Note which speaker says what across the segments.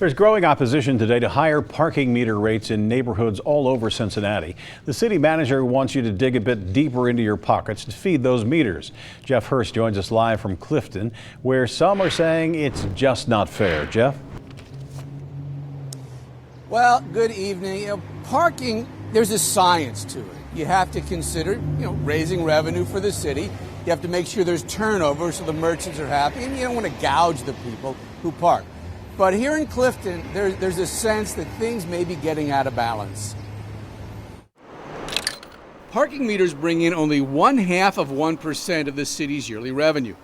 Speaker 1: There's growing opposition today to higher parking meter rates in neighborhoods all over Cincinnati. The city manager wants you to dig a bit deeper into your pockets to feed those meters. Jeff Hurst joins us live from Clifton, where some are saying it's just not fair. Jeff?
Speaker 2: Well, good evening. Parking, there's a science to it. You have to consider, raising revenue for the city. You have to make sure there's turnover so the merchants are happy, and you don't want to gouge the people who park. But here in Clifton, there's a sense that things may be getting out of balance. Parking meters bring in only 0.5% of the city's yearly revenue.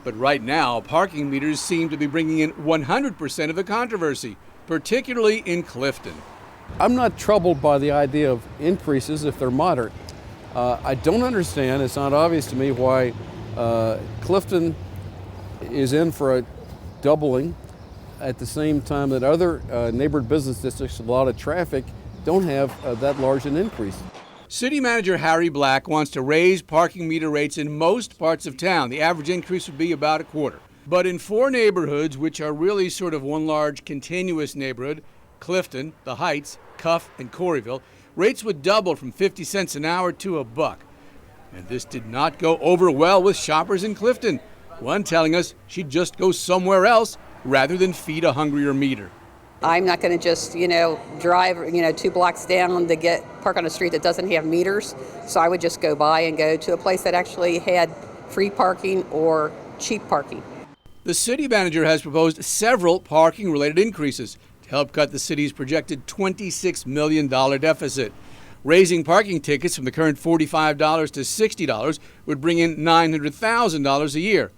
Speaker 2: But right now, parking meters seem to be bringing in 100% of the controversy, particularly in Clifton.
Speaker 3: I'm not troubled by the idea of increases if they're moderate. I don't understand, it's not obvious to me why Clifton is in for a doubling at the same time that other neighborhood business districts with a lot of traffic don't have that large an increase.
Speaker 2: City Manager Harry Black wants to raise parking meter rates in most parts of town. The average increase would be about a quarter. But in 4 neighborhoods, which are really sort of one large continuous neighborhood, Clifton, the Heights, Cuff, and Coreyville, rates would double from 50 cents an hour to $1. And this did not go over well with shoppers in Clifton. One telling us she'd just go somewhere else rather than feed a hungrier meter.
Speaker 4: I'm not going to just, drive, 2 blocks down to park on a street that doesn't have meters. So I would just go by and go to a place that actually had free parking or cheap parking.
Speaker 2: The city manager has proposed several parking-related increases to help cut the city's projected $26 million deficit. Raising parking tickets from the current $45 to $60 would bring in $900,000 a year.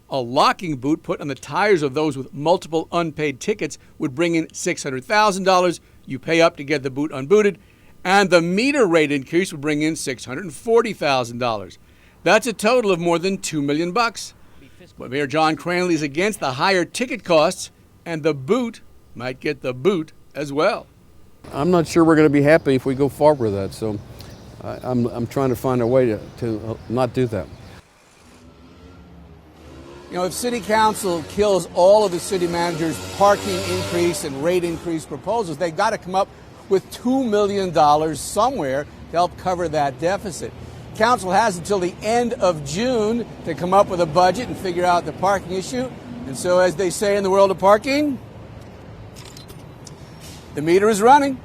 Speaker 2: A locking boot put on the tires of those with multiple unpaid tickets would bring in $600,000. You pay up to get the boot unbooted. And the meter rate increase would bring in $640,000. That's a total of more than $2 million. But Mayor John Cranley is against the higher ticket costs, and the boot might get the boot as well.
Speaker 3: I'm not sure we're going to be happy if we go forward with that, so I'm trying to find a way to not do that.
Speaker 2: If City Council kills all of the city manager's parking increase and rate increase proposals, they've got to come up with $2 million somewhere to help cover that deficit. Council has until the end of June to come up with a budget and figure out the parking issue. And so, as they say in the world of parking, the meter is running.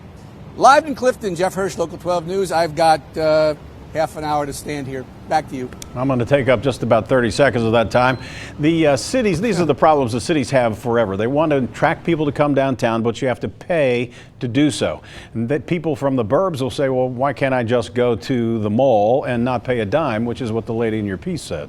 Speaker 2: Live in Clifton, Jeff Hurst, Local 12 News. I've got half an hour to stand here. Back to you.
Speaker 1: I'm going to take up just about 30 seconds of that time. The cities, these are the problems the cities have forever. They want to attract people to come downtown, but you have to pay to do so. And that people from the burbs will say, well, why can't I just go to the mall and not pay a dime, which is what the lady in your piece said.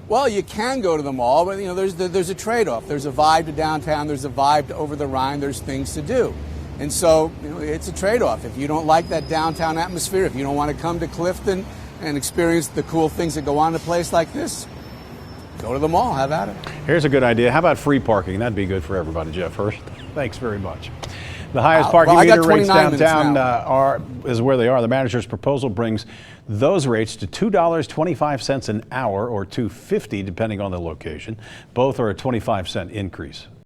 Speaker 2: Well, you can go to the mall, but there's a trade-off. There's a vibe to downtown. There's a vibe to over the Rhine. There's things to do. And so it's a trade-off. If you don't like that downtown atmosphere, if you don't want to come to Clifton and experience the cool things that go on in a place like this, go to the mall. Have at it.
Speaker 1: Here's a good idea. How about free parking? That'd be good for everybody, Jeff Hurst. Thanks very much. The highest parking meter rates downtown is where they are. The manager's proposal brings those rates to $2.25 an hour or $2.50 depending on the location. Both are a 25-cent increase.